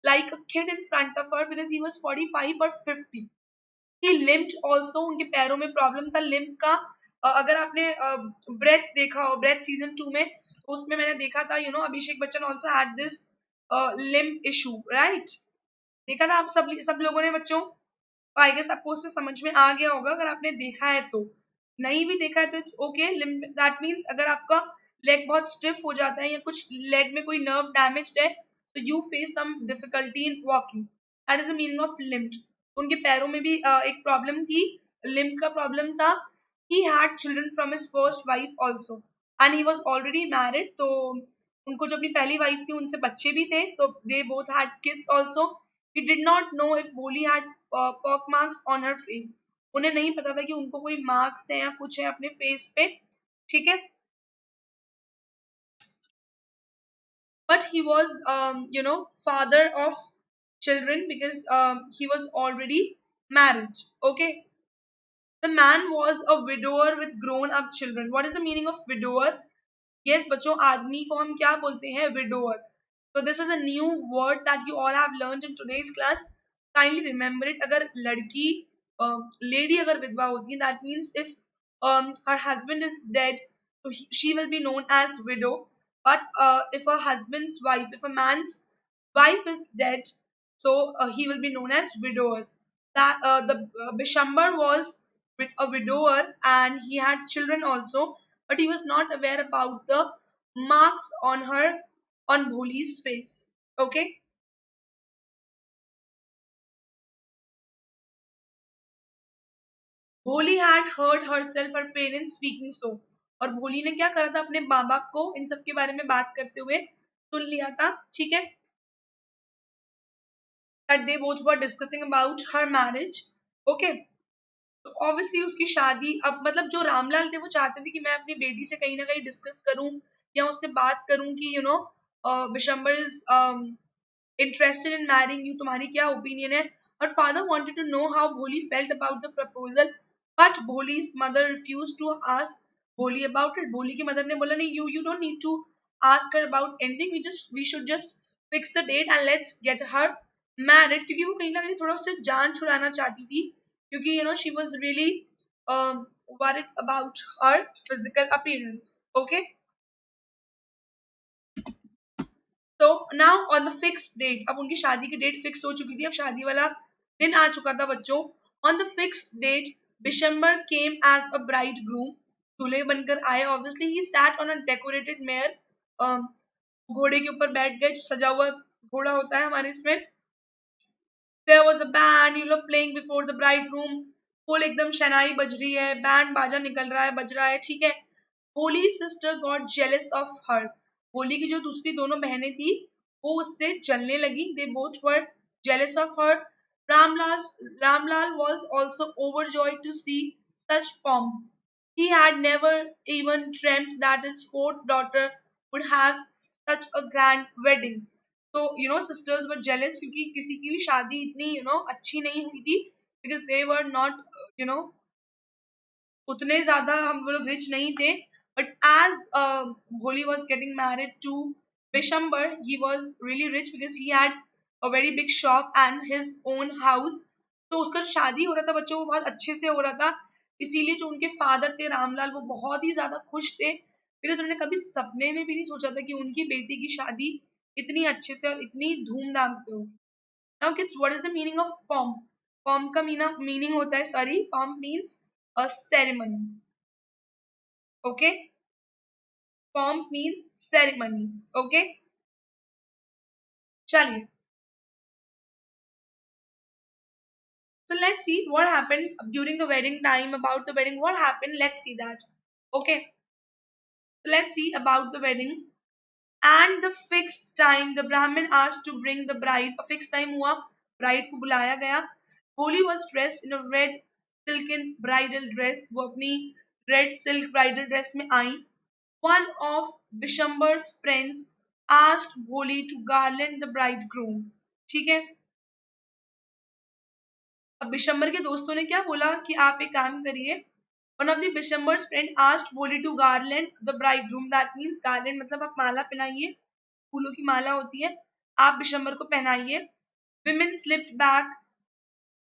[SPEAKER 1] like a kid in front of her because he was 45 or 50. He limped also. उनके पैरों में प्रॉब्लम था लिम्प का. अगर आपने ब्रेथ देखा हो, ब्रेथ सीजन 2 में, तो उसमें मैंने देखा था Abhishek Bachchan also had this limp issue, right. देखा था आप सब लोगों ने बच्चों. आई गेस आपको उससे समझ में आ गया होगा अगर आपने देखा है तो. नहीं भी देखा है तो it's okay. Limp that means अगर आपका लेग बहुत स्टिफ हो जाता है या कुछ लेग में कोई नर्व डैमेज है, so you face some difficulty in walking. That is the meaning of limped. उनके पैरों में भी एक प्रॉब्लम थी, लिम्प का प्रॉब्लम था. He had children from his first wife also, and he was already married. तो उनको जो अपनी पहली वाइफ थी उनसे बच्चे भी थे. So they both had kids also. He did not know if Bholi had pock marks on her face. उन्हें नहीं पता था कि उनको कोई मार्क्स है या कुछ है अपने फेस पे, ठीक है. But he was, father of children because he was already married. Okay. The man was a widower with grown up children. What is the meaning of widower? Yes, बच्चों, आदमी को हम क्या बोलते हैं? Widower. So this is a new word that you all have learned in today's class. Kindly remember it. अगर लड़की lady अगर विधवा होती है, that means if her husband is dead, so she will be known as widow. But if a husband's wife, if a man's wife is dead, so he will be known as widower. That the Bishambar was with a widower and he had children also, but he was not aware about the marks on her, on Bholi's face. Okay. भोली had heard herself her parents speaking so. और भोली ने क्या करा था? अपने माँ बाप को इन सब के बारे में बात करते हुए सुन लिया था, ठीक है. That they both were discussing about her marriage. Okay. तो ऑब्वियसली उसकी शादी, अब मतलब जो रामलाल थे वो चाहते थे कि मैं अपनी बेटी से कहीं ना कहीं डिस्कस करूं या उससे बात करूं कि Bishambar is interested in marrying you, तुम्हारी क्या ओपिनियन है. Her father wanted to know how Bholi felt about the proposal, but Bholi's mother refused to ask Bholi about it. Bholi की मदर ने बोला नहीं, you don't need to ask her about anything. We should just fix the date and let's get her married. क्योंकि वो कहीं ना कहीं थोड़ा उससे जान छुड़ाना चाहती थी, क्योंकि she was really worried about her physical appearance. Okay. तो now on the fix date, अब उनकी शादी की डेट फिक्स हो चुकी थी, अब शादी वाला दिन आ चुका था बच्चों. On the fix date Bishambar came as a bridegroom, दूल्हे बनकर आए. Obviously he sat on a decorated mare, घोड़े के ऊपर बैठ गए, सजा हुआ घोड़ा होता है हमारे इसमें. There was a band, playing before the bridegroom. Full एकदम शहनाई बज रही है, बैंड बाजा निकल रहा है, बज रहा है, ठीक है. Holi sister got jealous of her. Holi की जो दूसरी दोनों बहनें थी वो उससे जलने लगी. They both were jealous of her. Ramlal Ramlal was also overjoyed to see such pomp. He had never even dreamt that his fourth daughter would have such a grand wedding. तो sisters were jealous क्योंकि किसी की भी शादी इतनी अच्छी नहीं हुई थी, because they were not you know उतने ज्यादा हम वो लोग रिच नहीं थे. But as Bholi was getting married to Bishambar, he was really rich because he had a very big shop and his own house. तो उसका शादी हो रहा था बच्चों, वो बहुत अच्छे से हो रहा था. इसीलिए जो उनके फादर थे रामलाल, वो बहुत ही ज्यादा खुश थे, बिकॉज उन्होंने कभी सपने में भी नहीं सोचा था कि उनकी बेटी की शादी इतनी अच्छे से और इतनी धूमधाम से हो. Now kids, what is the meaning of pomp? pomp का मीनिंग होता है, sorry, pomp means a ceremony. Okay. Pomp means ceremony. Okay. Chaliye. So let's see what happened during the wedding time. About the wedding, what happened, let's see that. Okay. So let's see about the wedding. And the fixed time, the Brahmin asked to bring the bride. A fixed time हुआ, bride को बुलाया गया. Holy was dressed in a red silken bridal dress. वो अपनी red silk bridal dress में आई. One of Bishambar's friends asked Bholi to garland the bridegroom. ठीक है. अब बिशंबर के दोस्तों ने क्या बोला कि आप एक काम करिए. One of the Bishambar's friend asked Bholi to garland the bridegroom. That means garland मतलब आप माला पहनाइए, फूलों की माला होती है, आप बिशंबर को पहनाइए. Women slipped back.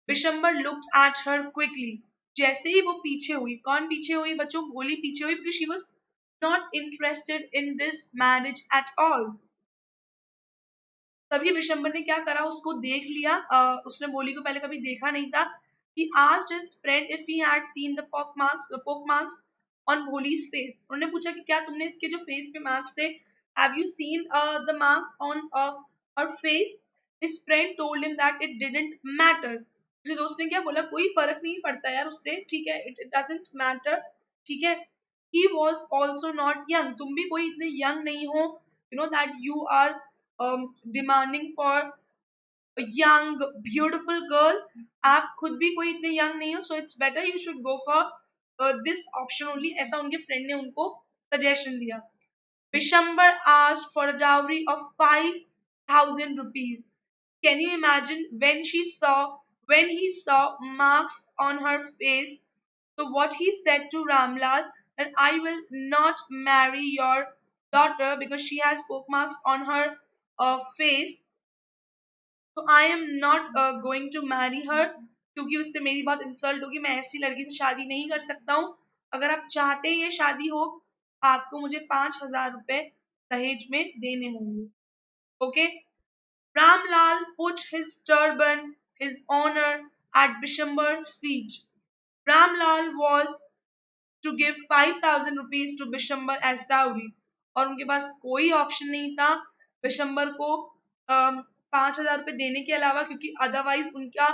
[SPEAKER 1] Bishambar looked at her quickly. जैसे ही वो पीछे हुई, कौन पीछे हुई बच्चों? भोली पीछे हुई, because she was not interested in this marriage at all. तभी विशंबर ने क्या करा, उसको देख लिया. उसने भोली को पहले कभी देखा नहीं था. He asked his friend if he had seen the poke marks on Bholi's face. उन्होंने पूछा कि क्या तुमने इसके जो फेस पे मार्क्स थे, have you seen the marks on her face? His friend told him that it didn't matter. उसके दोस्त ने क्या बोला, कोई फर्क नहीं पड़ता यार उससे, ठीक है, it doesn't matter, ठीक है. He was also not young. तुम भी कोई इतने young नहीं हो, that you are demanding for young beautiful girl, आप खुद भी कोई इतने यंग नहीं हो, so it's better you should go for this option only, ऐसा उनके फ्रेंड ने उनको सजेशन दिया. Bishambar asked for a dowry of 5,000 rupees. Can you imagine when he saw marks on her face? So what he said to Ramlal, that I will not marry your daughter because she has poke marks on her face. So I am not going to marry her, क्योंकि उससे मेरी बहुत insult होगी. मैं ऐसी लड़की से शादी नहीं कर सकता हूँ. अगर आप चाहते हैं ये शादी हो, आपको मुझे 5,000 रुपए दहेज में देने होंगे. Okay. Ramlal put his turban, his honor, at Bishambar's feet. Ramlal was to give 5,000 rupees to Bishambar as dowry. और उनके पास कोई ऑप्शन नहीं था बिशंबर को 5,000 रुपए देने के अलावा, क्योंकि अदरवाइज उनका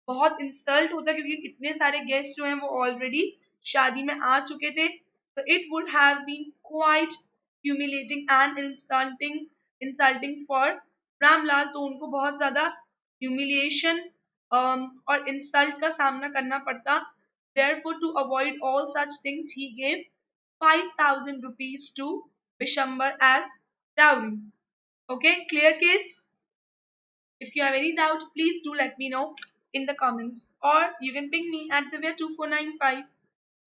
[SPEAKER 1] बहुत इंसल्ट होता, क्योंकि इतने सारे गेस्ट जो हैं वो ऑलरेडी शादी में आ चुके थे. तो it would have been quite humiliating and insulting for Ramlal. तो उनको बहुत ज्यादा ह्यूमिलिएशन और इंसल्ट का सामना करना पड़ता. Therefore, to avoid all such things, he gave 5,000 rupees to Bishambar as dowry. Okay, clear, kids? If you have any doubt, please do let me know in the comments, or you can ping me at Divya2495.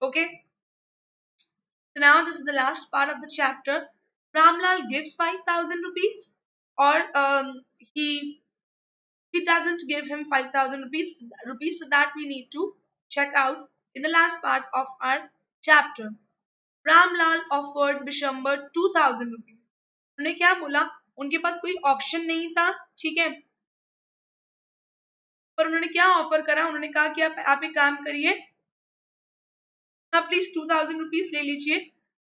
[SPEAKER 1] Okay, so now this is the last part of the chapter. Ramlal gives 5,000 rupees, or he doesn't give him 5,000 rupees, so that we need to check out in the last part of our chapter. Ramlal offered Bishambar 2,000 rupees. उन्होंने क्या बोला, उनके पास कोई option नहीं था, ठीक है, पर उन्होंने क्या ऑफर करा, उन्होंने कहा कि आप एक काम करिए, आप प्लीज 2,000 रुपीज ले लीजिए.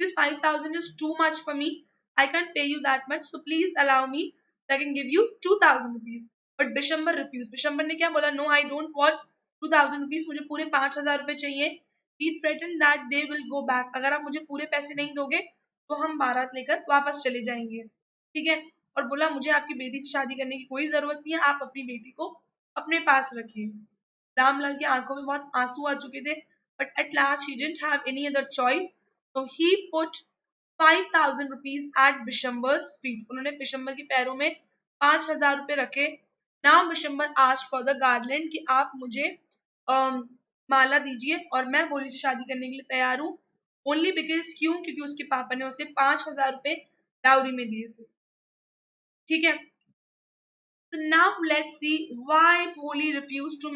[SPEAKER 1] This 5,000 is too much for me, I can't pay you that much, so please allow me, I can give you 2,000 rupees. But Bishambar refuse. Bishambar ने क्या बोला, no I don't want 2,000 rupees, मुझे पूरे 5,000 रुपए चाहिए. He threaten that they will go back. अगर आप मुझे पूरे पैसे नहीं दोगे तो हम बारात लेकर वापस चले जाएंगे, ठीक है. और बोला मुझे आपकी बेटी से शादी करने की कोई जरूरत नहीं है, आप अपनी बेटी को अपने पास रखिए. रामलाल की आंखों में बहुत आंसू आ चुके थे, but at last he didn't have any other choice, so he put 5,000 rupees at Bishambar's feet. उन्होंने बिशंबर के पैरों में 5,000 रुपए रखे. Now Bishambar asked for the garland, कि आप मुझे माला दीजिए और मैं भोली से शादी करने के लिए तैयार हूँ. ओनली बिकॉज, क्यों, क्योंकि उसके पापा ने उसे 5,000 रुपए डाउरी में दिए थे, ठीक है. So now let's see why Bholi refused to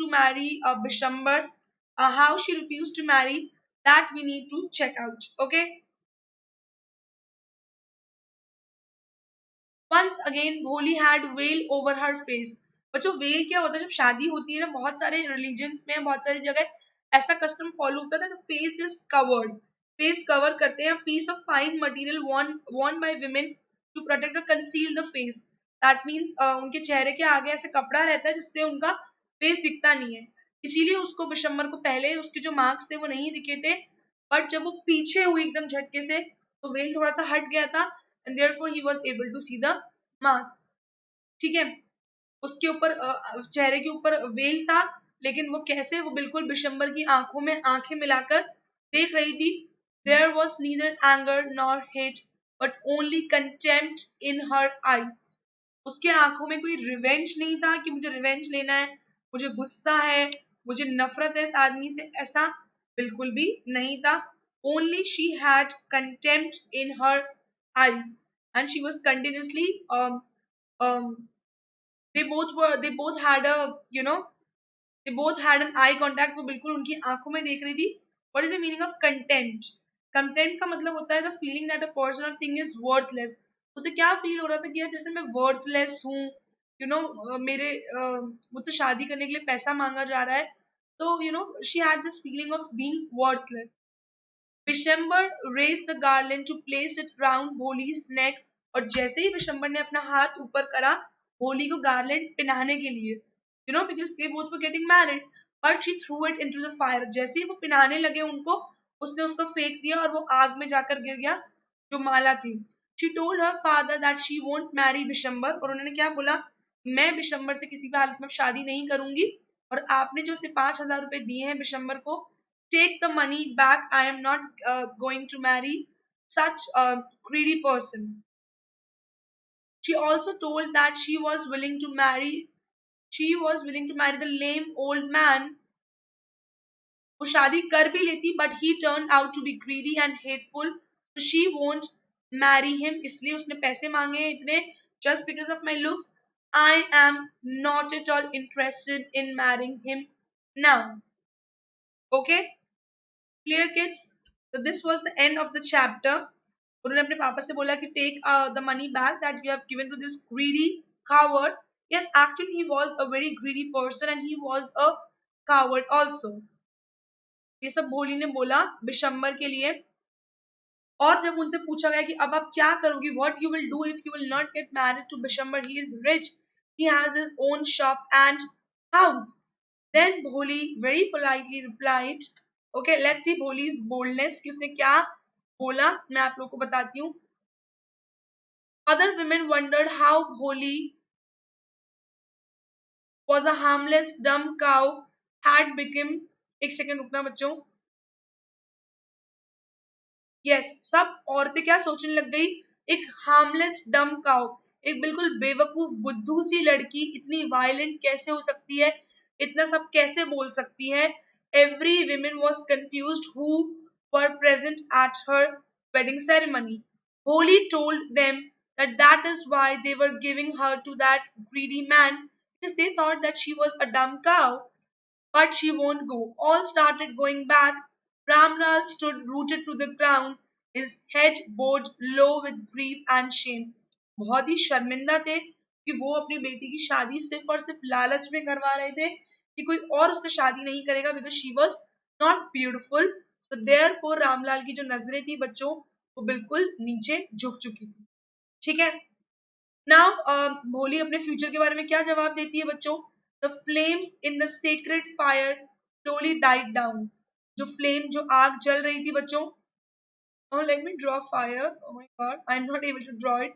[SPEAKER 1] marry Bishambar. How she refused to marry, that we need to check out. Okay. Once again, Bholi had veil over her face. बच्चों well क्या होता है, जब शादी होती है ना, बहुत सारे रिलीजन्स में, बहुत सारी जगह ऐसा कस्टम फॉलो होता है ना, face is covered. Face cover करते हैं. Piece of fine material worn by women to protect or conceal the face. That means उनके चेहरे के आगे ऐसे कपड़ा रहता है जिससे उनका फेस दिखता नहीं है. इसीलिए उसको बिशंबर को पहले उसके जो मार्क्स थे वो नहीं दिखे थे, बट जब वो पीछे हुई एकदम झटके से, तो वेल थोड़ा सा हट गया था, and therefore he was able to see the marks, ठीक है. उसके ऊपर चेहरे के ऊपर वेल था, लेकिन वो कैसे, वो बिल्कुल बिशंबर की आंखों में आंखें मिलाकर देख रही थी. There was neither anger nor hate, but only contempt in her eyes. उसके आंखों में कोई रिवेंज नहीं था कि मुझे रिवेंज लेना है, मुझे गुस्सा है, मुझे नफरत है इस आदमी से, ऐसा बिल्कुल भी नहीं था. Only she had contempt in her eyes, and she was continuously they both had a they both had an eye contact. वो बिल्कुल उनकी आंखों में देख रही थी. What is the meaning of contempt? Contempt का मतलब होता है the feeling that a person or thing is worthless. उसे क्या फील हो रहा था कि यार जैसे मैं worthless हूँ, मेरे मुझसे शादी करने के लिए पैसा मांगा जा रहा है, तो she had this feeling of being worthless. Vishambar raised the garland to place it round Bholi's neck, और जैसे ही विशंबर ने अपना हाथ ऊपर करा भोली को गार्लैंड पहनाने के लिए, because they both were getting married, but she threw it into the fire. जैसे ही वो पहनाने लगे उनको, उसने उसको फेंक दिया और वो आग में जाकर गिर गया जो माला थी. She told her father that she won't marry Vishambar, और उन्होंने क्या बोला, मैं बिशंबर से किसी भी हालत में शादी नहीं करूंगी, और आपने जो उसे 5,000 रुपए दिए हैं बिशंबर को, take the money back, I am not going to marry such a greedy person. She also told that she was willing to marry the lame old man. वो शादी कर भी लेती, but he turned out to be greedy and hateful, so she won't marry him. इसलिए उसने पैसे मांगे हैं इतने, just because of my looks. I am not at all interested in marrying him now. Okay, clear kids? So this was the end of the chapter. उन्होंने अपने पापा से बोला कि take the money back that you have given to this greedy coward. Yes, actually he was a very greedy person and he was a coward also. ये सब भोली ने बोला बिशंबर के लिए। और जब उनसे पूछा गया कि अब आप क्या करोगी, what you will do if you will not get married to Bishambar, he is rich, he has his own shop and house, then Bholi very politely replied, okay let's see Bholi's boldness कि उसने क्या बोला, मैं आप लोगों को बताती हूँ। Other women wondered how Bholi was a harmless dumb cow had become, एक सेकेंड रुकना बच्चों, यस सब औरतें क्या सोचने लग गई, एक हार्मलेस डम काउ, एक बिल्कुल बेवकूफ बुद्धू सी लड़की इतनी वायलेंट कैसे हो सकती है, इतना सब कैसे बोल सकती है। Every women was confused who were present at her wedding ceremony. Holi told them that is why they were giving her to that greedy man, because they thought that she was a dumb cow. But she won't go. All started going back. Ramlal stood rooted to the ground, his head bowed low with grief and shame. बहुत ही शर्मिंदा थे कि वो अपनी बेटी की शादी सिर्फ और सिर्फ लालच में करवा रहे थे कि कोई और उससे शादी नहीं करेगा, because she was not beautiful. So therefore Ramlal की जो नजरें थी बच्चों वो बिल्कुल नीचे झुक चुकी थी। ठीक है, नाउ भोली अपने फ्यूचर के बारे में क्या जवाब देती है बच्चों, the flames in the sacred fire slowly died down. जो फ्लेम, जो आग जल रही थी बच्चों, let me draw fire, oh my god I am not able to draw it.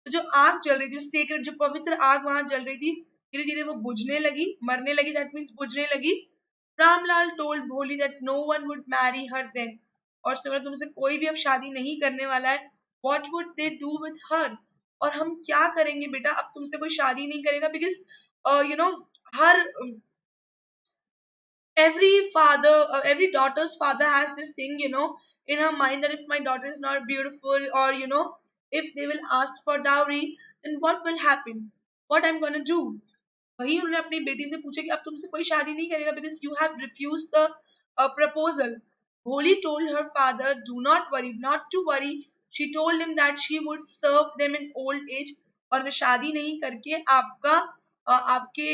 [SPEAKER 1] तो जो आग जल रही थी, सेक्रेड जो पवित्र आग वहां जल रही थी, धीरे धीरे वो बुझने लगी, मरने लगी, दैट मीन्स बुझने लगी। Ramlal told Bholi that no one would marry her then, और सिमरन तुमसे कोई भी अब शादी नहीं करने वाला है। What would they do with her, और हम क्या करेंगे बेटा, अब तुमसे कोई शादी नहीं करेगा, because you know her every daughter's father has this thing, in her mind, that if my daughter is not beautiful, or if they will ask for dowry, then what will happen, what I'm going to do। वही उन्होंने अपनी बेटी से पूछा कि अब तुमसे कोई शादी नहीं करेगा, because you have refused the proposal। Holy told her father, do not worry, not to worry। She told him that she would serve them in old age, और मैं शादी नहीं करके आपके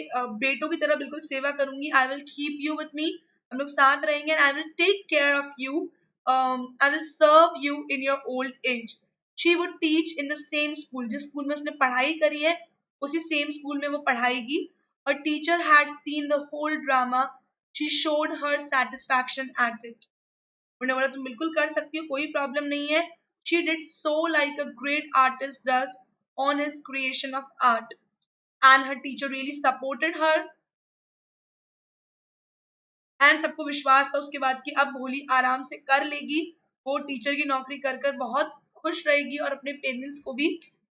[SPEAKER 1] बेटों की तरह बिल्कुल सेवा करूंगी। I will keep you with me, हम लोग साथ रहेंगे, and I will take care of you, I will serve you in your old age. She would teach in the same school, जिस स्कूल में उसने पढ़ाई करी है उसी सेम स्कूल में वो पढ़ाएगी। Her teacher had seen the whole drama. She showed her satisfaction at it. उन्होंने बोला तुम बिल्कुल कर सकती हो, कोई प्रॉब्लम नहीं है। She did so like a great artist does on his creation of art. And her teacher really supported her. And सबको विश्वास था उसके बाद कि अब भोली आराम से कर लेगी, वो टीचर की नौकरी कर कर बहुत खुश रहेगी और अपने पेरेंट्स को भी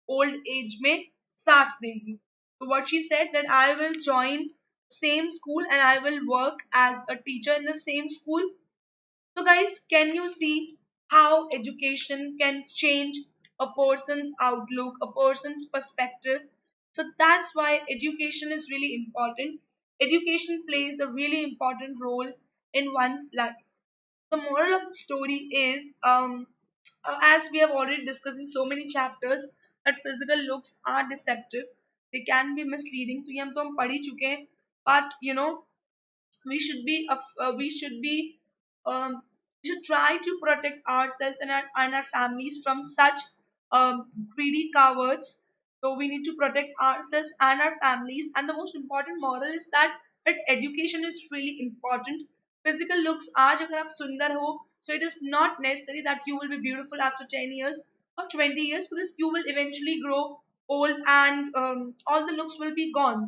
[SPEAKER 1] ओल्ड एज में साथ देगी। So what she said, that I will join same school and I will work as a teacher in the same school. So guys, can you see how education can change a person's outlook, a person's perspective? So that's why education is really important. Education plays a really important role in one's life. The moral of the story is, as we have already discussed in so many chapters, that physical looks are deceptive. They can be misleading. तो ये हम पढ़ ही चुके हैं. But we should be um, we should try to protect ourselves and our families from such greedy cowards. So we need to protect ourselves and our families, and the most important moral is that education is really important. Physical looks, आज अगर आप सुंदर हो, so it is not necessary that you will be beautiful after 10 years or 20 years, because you will eventually grow old, and all the looks will be gone,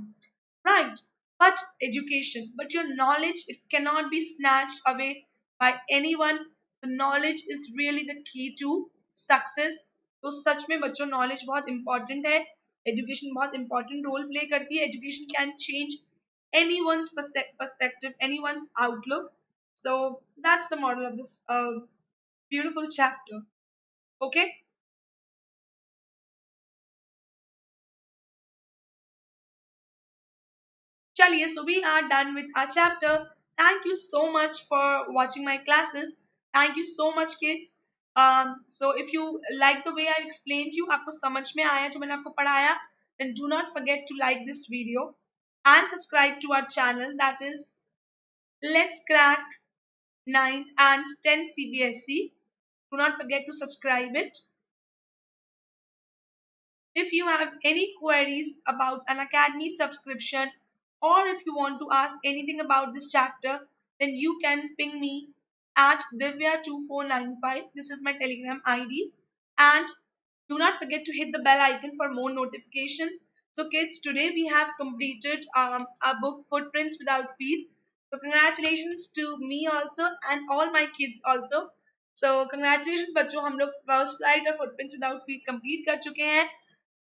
[SPEAKER 1] right? But education, but your knowledge, it cannot be snatched away by anyone. So knowledge is really the key to success. तो सच में बच्चों knowledge बहुत important है. Education बहुत important role play करती है. Education can change anyone's perspective, anyone's outlook. So that's the model of this beautiful chapter. Okay. Chaliye, so we are done with our chapter. Thank you so much for watching my classes. Thank you so much, kids. So if you like the way I explained you, आपको समझ में आया जो मैंने आपको पढ़ाया, then do not forget to like this video and subscribe to our channel, that is Let's Crack Ninth and 10th CBSE. Do not forget to subscribe it. If you have any queries about an academy subscription, or if you want to ask anything about this chapter, then you can ping me at Divya2495. This is my Telegram ID. And do not forget to hit the bell icon for more notifications. So, kids, today we have completed our book Footprints Without Feet. So, congratulations to me also and all my kids also. So, congratulations बच्चों, हम लोग first flight और footprints without feet complete कर चुके हैं.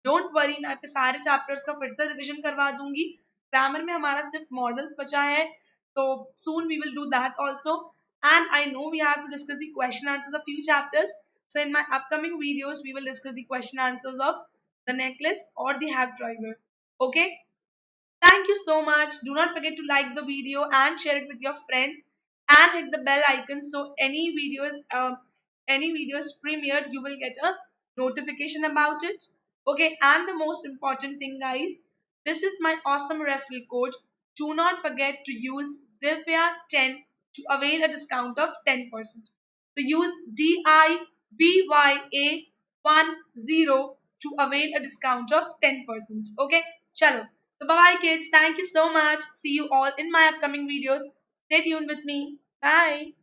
[SPEAKER 1] Don't worry, मैं आपके सारे चैप्टर्स का फिर से रिविजन करवा दूंगी. ग्रामर में हमारा सिर्फ मॉडल्स बचा है, तो soon we will do that also. And I know we have to discuss the question answers of few chapters. So in my upcoming videos, we will discuss the question answers of the necklace or the hack driver. Okay? Thank you so much. Do not forget to like the video and share it with your friends and hit the bell icon so any videos premiered, you will get a notification about it. Okay, and the most important thing, guys, this is my awesome referral code. Do not forget to use Divya10 to avail a discount of 10%. So use DIVYA10 to avail a discount of 10%. Okay, chalo. So bye bye, kids. Thank you so much. See you all in my upcoming videos. Stay tuned with me. Bye.